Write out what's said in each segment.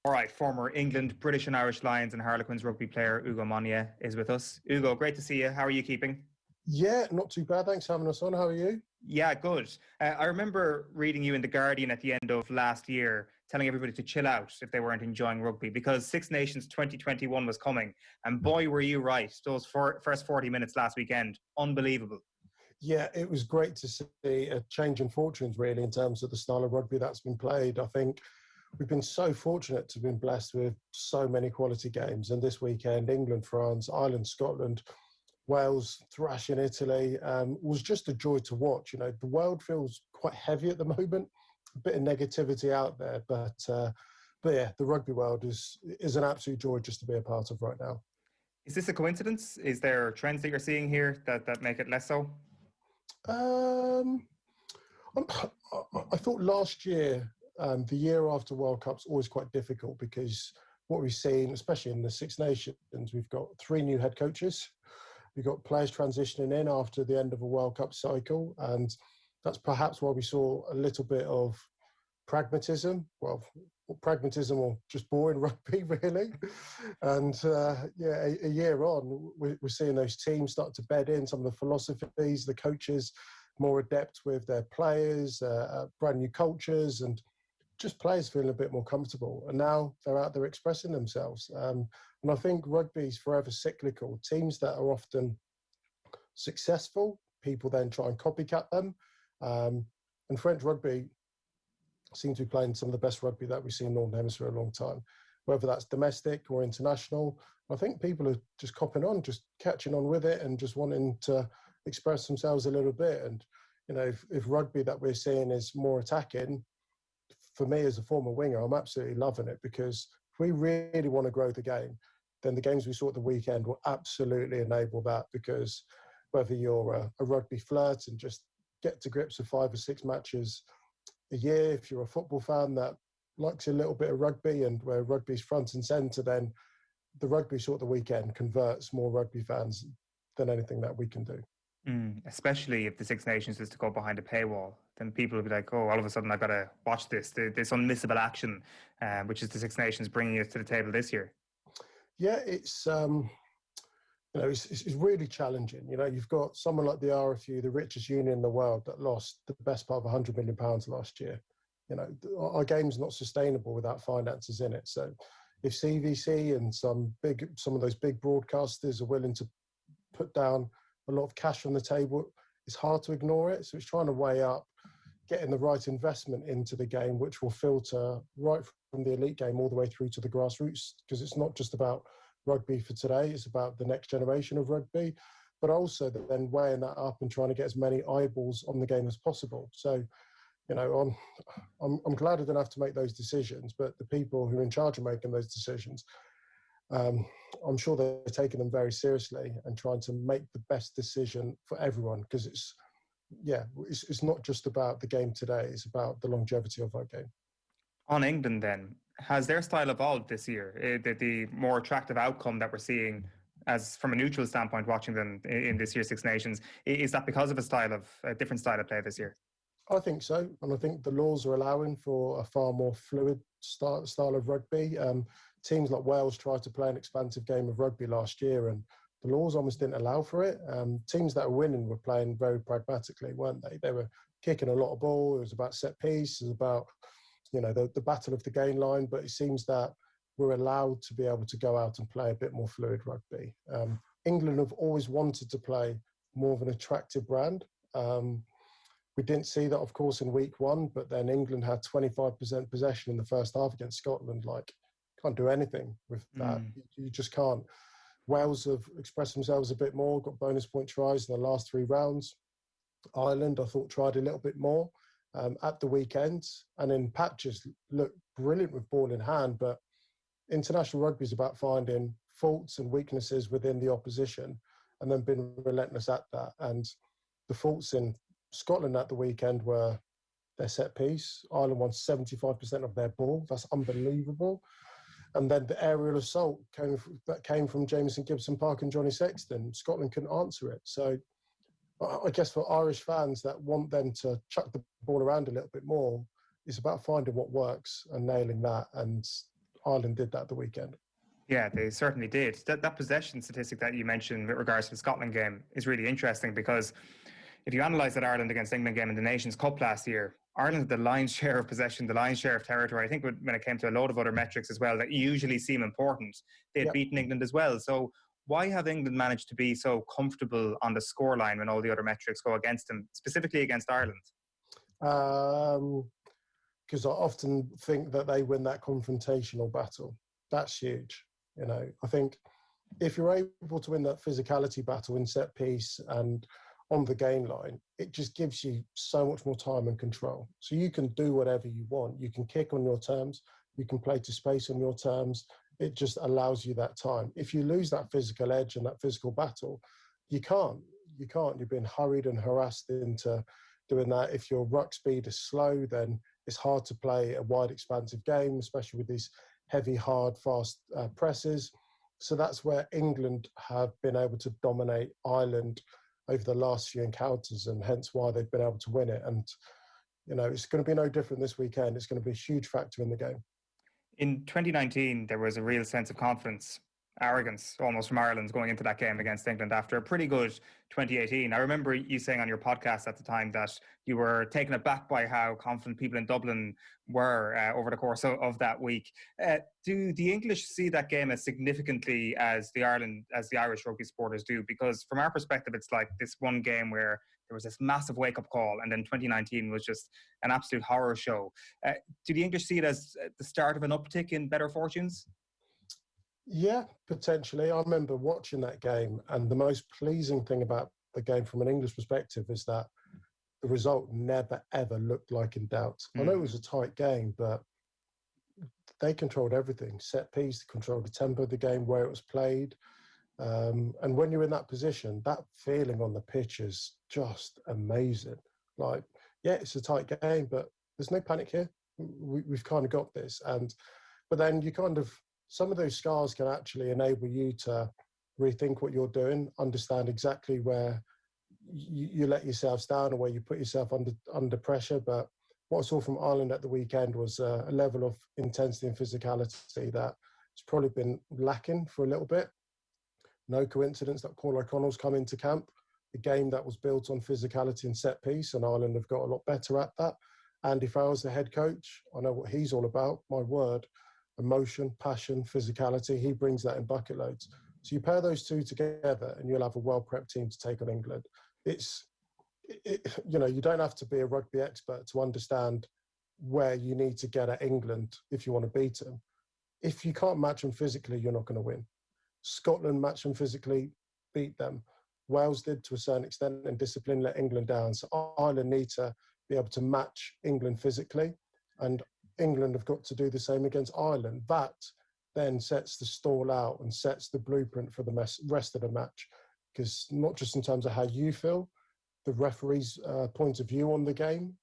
All right, former England, British and Irish Lions and Harlequins rugby player Ugo Monye is with us. Ugo, great to see you. How are you keeping? Yeah, not too bad. Thanks for having us on. How are you? Yeah, good. I remember reading you in The Guardian at the end of last year, telling everybody to chill out if they weren't enjoying rugby because Six Nations 2021 was coming. And boy, were you right. Those first 40 minutes last weekend, unbelievable. Yeah, it was great to see a change in fortunes, really, in terms of the style of rugby that's been played. I think we've been so fortunate to have been blessed with so many quality games. And this weekend, England, France, Ireland, Scotland, Wales thrashing Italy was just a joy to watch. You know, the world feels quite heavy at the moment, a bit of negativity out there. But yeah, the rugby world is an absolute joy just to be a part of right now. Is this a coincidence? Is there trends that you're seeing here that make it less so? I thought last year, the year after World Cup's always quite difficult because what we've seen, especially in the Six Nations, we've got 3 new head coaches. We've got players transitioning in after the end of a World Cup cycle. And that's perhaps why we saw a little bit of pragmatism. Well, pragmatism or just boring rugby, really. And a year on, we're seeing those teams start to bed in some of the philosophies, the coaches more adept with their players, brand new cultures, and just players feeling a bit more comfortable. And now they're out there expressing themselves. And I think rugby is forever cyclical. Teams that are often successful, people then try and copycat them. And French rugby seem to be playing some of the best rugby that we've seen in the Northern Hemisphere a long time, whether that's domestic or international. I think people are just copying on, just catching on with it and just wanting to express themselves a little bit. And, you know, if rugby that we're seeing is more attacking, for me as a former winger, I'm absolutely loving it because if we really want to grow the game, then the games we saw at the weekend will absolutely enable that, because whether you're a rugby flirt and just get to grips with 5 or 6 matches a year, if you're a football fan that likes a little bit of rugby and where rugby's front and centre, then the rugby saw at the weekend converts more rugby fans than anything that we can do. Especially if the Six Nations is to go behind a paywall, then people will be like, oh, all of a sudden I've got to watch this unmissable action, which is the Six Nations bringing us to the table this year. Yeah, it's really challenging. You know, you've got someone like the RFU, the richest union in the world, that lost the best part of £100 million last year. You know, our game's not sustainable without finances in it. So if CVC and some of those big broadcasters are willing to put down a lot of cash on the table, it's hard to ignore it. So it's trying to weigh up getting the right investment into the game, which will filter right from the elite game all the way through to the grassroots, because it's not just about rugby for today, it's about the next generation of rugby, but also then weighing that up and trying to get as many eyeballs on the game as possible. So, you know, I'm glad I didn't have to make those decisions, but the people who are in charge of making those decisions, I'm sure they're taking them very seriously and trying to make the best decision for everyone, because it's not just about the game today, it's about the longevity of our game. On England then, has their style evolved this year? The more attractive outcome that we're seeing as from a neutral standpoint watching them in this year's Six Nations, is that because of a different style of play this year? I think so, and I think the laws are allowing for a far more fluid style of rugby. Teams like Wales tried to play an expansive game of rugby last year, and the laws almost didn't allow for it. Teams that were winning were playing very pragmatically, weren't they? They were kicking a lot of ball. It was about set piece. It was about, you know, the battle of the gain line. But it seems that we're allowed to be able to go out and play a bit more fluid rugby. England have always wanted to play more of an attractive brand. We didn't see that, of course, in week 1, but then England had 25% possession in the first half against Scotland. Like, can't do anything with that. You just can't. Wales have expressed themselves a bit more, got bonus point tries in the last 3 rounds. Ireland, I thought, tried a little bit more at the weekend, and in patches looked brilliant with ball in hand. But international rugby is about finding faults and weaknesses within the opposition and then being relentless at that. And the faults in Scotland at the weekend were their set piece. Ireland won 75% of their ball. That's unbelievable. And then the aerial assault came from Jamison Gibson Park and Johnny Sexton. Scotland couldn't answer it. So I guess for Irish fans that want them to chuck the ball around a little bit more, it's about finding what works and nailing that. And Ireland did that the weekend. Yeah, they certainly did. That possession statistic that you mentioned with regards to the Scotland game is really interesting, because if you analyse that Ireland against England game in the Nations Cup last year, Ireland had the lion's share of possession, the lion's share of territory. I think when it came to a load of other metrics as well that usually seem important, they had beaten England as well. So why have England managed to be so comfortable on the scoreline when all the other metrics go against them, specifically against Ireland? Because I often think that they win that confrontational battle. That's huge. You know, I think if you're able to win that physicality battle in set piece and on the game line, it just gives you so much more time and control. So you can do whatever you want. You can kick on your terms. You can play to space on your terms. It just allows you that time. If you lose that physical edge and that physical battle, you can't. You're being hurried and harassed into doing that. If your ruck speed is slow, then it's hard to play a wide, expansive game, especially with these heavy, hard, fast presses. So that's where England have been able to dominate Ireland over the last few encounters, and hence why they've been able to win it. And, you know, it's going to be no different this weekend. It's going to be a huge factor in the game. In 2019, there was a real sense of confidence, arrogance almost from Ireland going into that game against England after a pretty good 2018. I remember you saying on your podcast at the time that you were taken aback by how confident people in Dublin were over the course of that week. Do the English see that game as significantly as the Irish rugby supporters do? Because from our perspective, it's like this one game where there was this massive wake-up call, and then 2019 was just an absolute horror show. Do the English see it as the start of an uptick in better fortunes? Yeah, potentially. I remember watching that game, and the most pleasing thing about the game from an English perspective is that the result never, ever looked like in doubt. I know it was a tight game, but they controlled everything. Set piece, controlled the tempo of the game, where it was played. And when you're in that position, that feeling on the pitch is just amazing. Like, yeah, it's a tight game, but there's no panic here. We've kind of got this. But then you kind of, some of those scars can actually enable you to rethink what you're doing, understand exactly where you let yourselves down or where you put yourself under pressure. But what I saw from Ireland at the weekend was a level of intensity and physicality that has probably been lacking for a little bit. No coincidence that Paul O'Connell's come into camp, a game that was built on physicality and set piece, and Ireland have got a lot better at that. Andy Farrell's the head coach. I know what he's all about, my word. Emotion, passion, physicality, he brings that in bucket loads. So you pair those two together and you'll have a well-prepped team to take on England. You know, you don't have to be a rugby expert to understand where you need to get at England if you want to beat them. If you can't match them physically, you're not going to win. Scotland matched them physically, beat them. Wales did to a certain extent, and discipline let England down. So Ireland need to be able to match England physically, and England have got to do the same against Ireland. That then sets the stall out and sets the blueprint for the rest of the match, because not just in terms of how you feel, the referee's point of view on the game,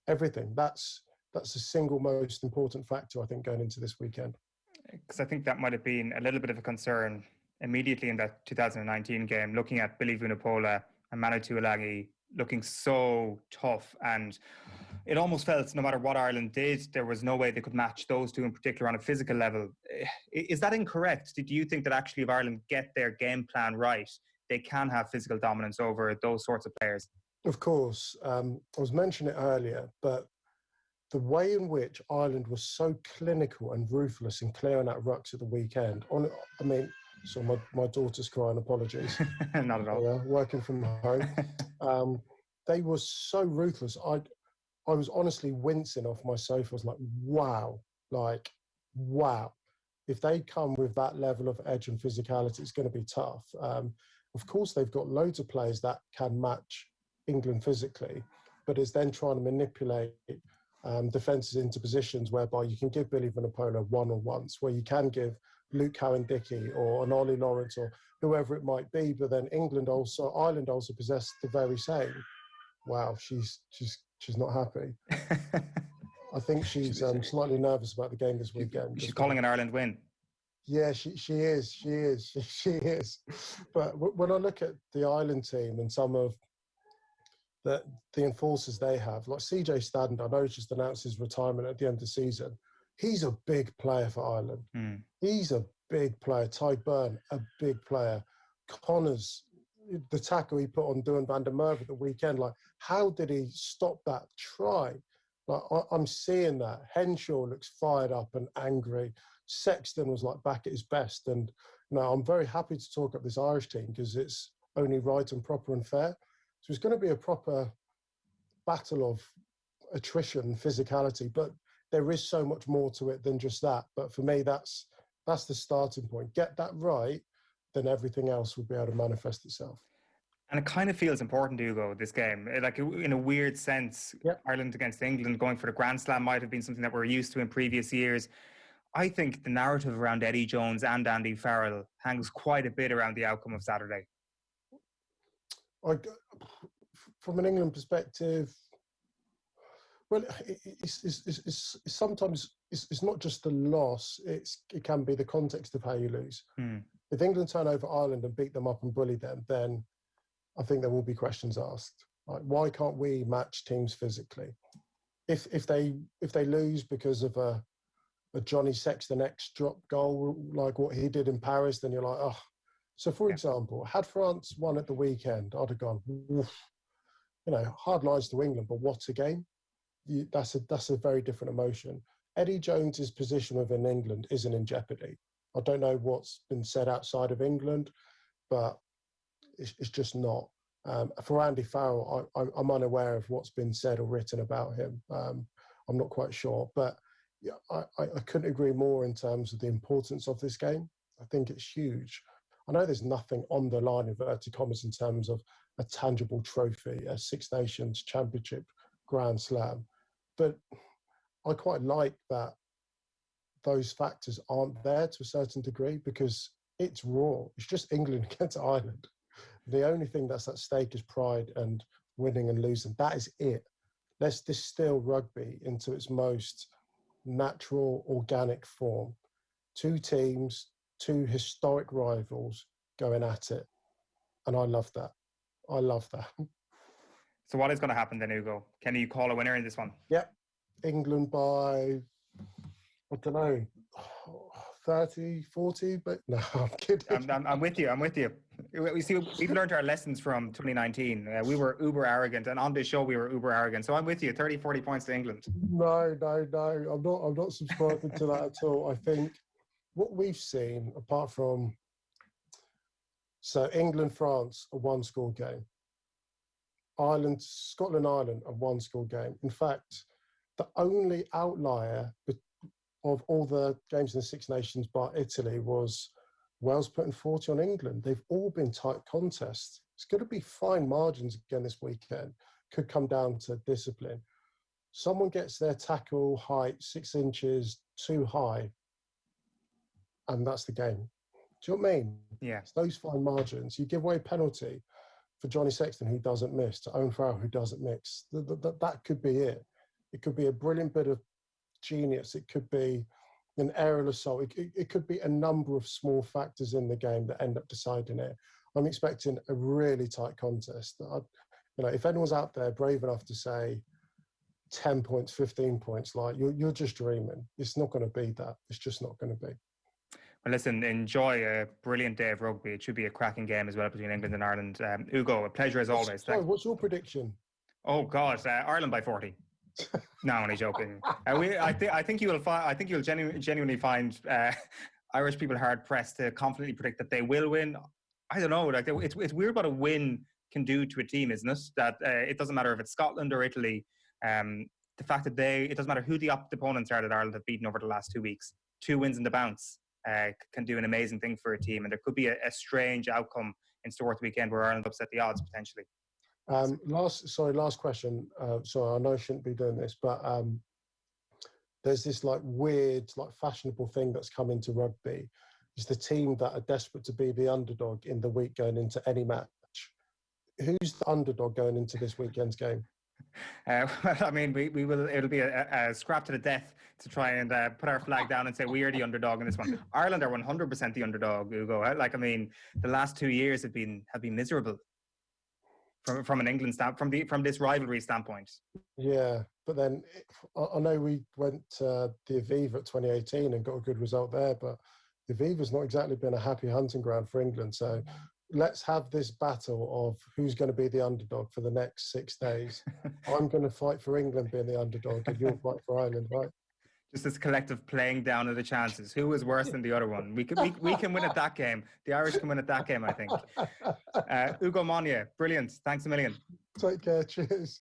everything. That's the single most important factor, I think, going into this weekend. Because I think that might have been a little bit of a concern immediately in that 2019 game, looking at Billy Vunipola and Manu Tuilagi looking so tough, and it almost felt no matter what Ireland did, there was no way they could match those two in particular on a physical level. Is that incorrect? Do you think that actually if Ireland get their game plan right, they can have physical dominance over those sorts of players? Of course. I was mentioning it earlier, but the way in which Ireland was so clinical and ruthless in clearing out rucks at the weekend, so my daughter's crying, apologies. Not at all. Working from home. They were so ruthless. I was honestly wincing off my sofa. I was like, wow. If they come with that level of edge and physicality, it's going to be tough. Of course, they've got loads of players that can match England physically, but it's then trying to manipulate defences into positions whereby you can give Billy Vunipola one-on-ones, where you can give Luke Cowan-Dickie or an Ollie Lawrence or whoever it might be, but then Ireland also possess the very same. Wow, she's not happy. I think she's slightly nervous about the game this weekend. She's calling an Ireland win. Yeah, she is. But when I look at the Ireland team and some of the enforcers they have, like CJ Staddon, I know he's just announced his retirement at the end of the season. he's a big player for Ireland. He's a big player. Ty Byrne, a big player. Connors, the tackle he put on Duan van der Merwe at the weekend, like, how did he stop that try? Like, I'm seeing that. Henshaw looks fired up and angry. Sexton was like back at his best. And I'm very happy to talk up this Irish team because it's only right and proper and fair. So it's going to be a proper battle of attrition and physicality, but there is so much more to it than just that. But for me, that's the starting point. Get that right, then everything else will be able to manifest itself. And it kind of feels important, Ugo, this game. Like, in a weird sense, Yep. Ireland against England, going for the Grand Slam might have been something that we're used to in previous years. I think the narrative around Eddie Jones and Andy Farrell hangs quite a bit around the outcome of Saturday. From an England perspective, well, it's sometimes it's not just the loss. It can be the context of how you lose. If England turn over Ireland and beat them up and bully them, then I think there will be questions asked. Like, why can't we match teams physically? If they lose because of a Johnny Sexton X-drop goal like what he did in Paris, then you're like, oh. So, for example, had France won at the weekend, I'd have gone, oof. Hard lines to England, but what a game. That's a very different emotion. Eddie Jones's position within England isn't in jeopardy. I don't know what's been said outside of England, but it's just not. For Andy Farrell, I'm unaware of what's been said or written about him. I'm not quite sure, but I couldn't agree more in terms of the importance of this game. I think it's huge. I know there's nothing on the line, inverted commas, in terms of a tangible trophy, a Six Nations Championship Grand Slam, but I quite like that those factors aren't there to a certain degree because it's raw. It's just England against Ireland. The only thing that's at stake is pride and winning and losing. That is it. Let's distill rugby into its most natural, organic form. Two teams, two historic rivals going at it. And I love that. I love that. So what is going to happen then, Ugo? Can you call a winner in this one? Yep. England by, I don't know, 30, 40, but no, I'm kidding. I'm with you. I'm with you. We see, we've learned our lessons from 2019. We were uber arrogant, and on this show we were uber arrogant. So I'm with you. 30, 40 points to England. No. I'm not subscribing to that at all. I think what we've seen, apart from, so England, France, a one-score game. Scotland, Ireland, a one-score game. In fact, the only outlier of all the games in the Six Nations bar Italy was Wales putting 40 on England. They've all been tight contests. It's going to be fine margins again this weekend. Could come down to discipline. Someone gets their tackle height 6 inches too high, and that's the game. Do you know what I mean? Yeah. It's those fine margins. You give away a penalty for Johnny Sexton, who doesn't miss, to Owen Farrell, who doesn't mix. That could be it. It could be a brilliant bit of genius. It could be an aerial assault. It could be a number of small factors in the game that end up deciding it. I'm expecting a really tight contest. If anyone's out there brave enough to say 10 points, 15 points, like you're just dreaming. It's not going to be that. It's just not going to be. Well, listen, enjoy a brilliant day of rugby. It should be a cracking game as well between England and Ireland. Ugo, a pleasure as always. Sorry, what's your prediction? Oh God, Ireland by 40. No, I'm only joking. I think you'll genuinely find Irish people hard pressed to confidently predict that they will win. I don't know. Like, it's weird what a win can do to a team, isn't it? That it doesn't matter if it's Scotland or Italy. The fact that it doesn't matter who the opponents are that Ireland have beaten over the last 2 weeks. 2 wins in the bounce can do an amazing thing for a team, and there could be a strange outcome in store at the weekend where Ireland upset the odds potentially. Last question. Sorry, I know I shouldn't be doing this, but there's this weird, fashionable thing that's come into rugby. It's the team that are desperate to be the underdog in the week going into any match. Who's the underdog going into this weekend's game? Well, I mean, we will. It'll be a scrap to the death to try and put our flag down and say we are the underdog in this one. Ireland are 100% the underdog, Ugo. The last 2 years have been miserable from an England from this rivalry standpoint. Yeah, but then I know we went to the Aviva at 2018 and got a good result there, but the Aviva's not exactly been a happy hunting ground for England. So let's have this battle of who's going to be the underdog for the next 6 days. I'm going to fight for England being the underdog, and you'll fight for Ireland, right? Just this collective playing down of the chances. Who is worse than the other one? We can win at that game. The Irish can win at that game, I think. Ugo Monye, brilliant. Thanks a million. Take care. Cheers.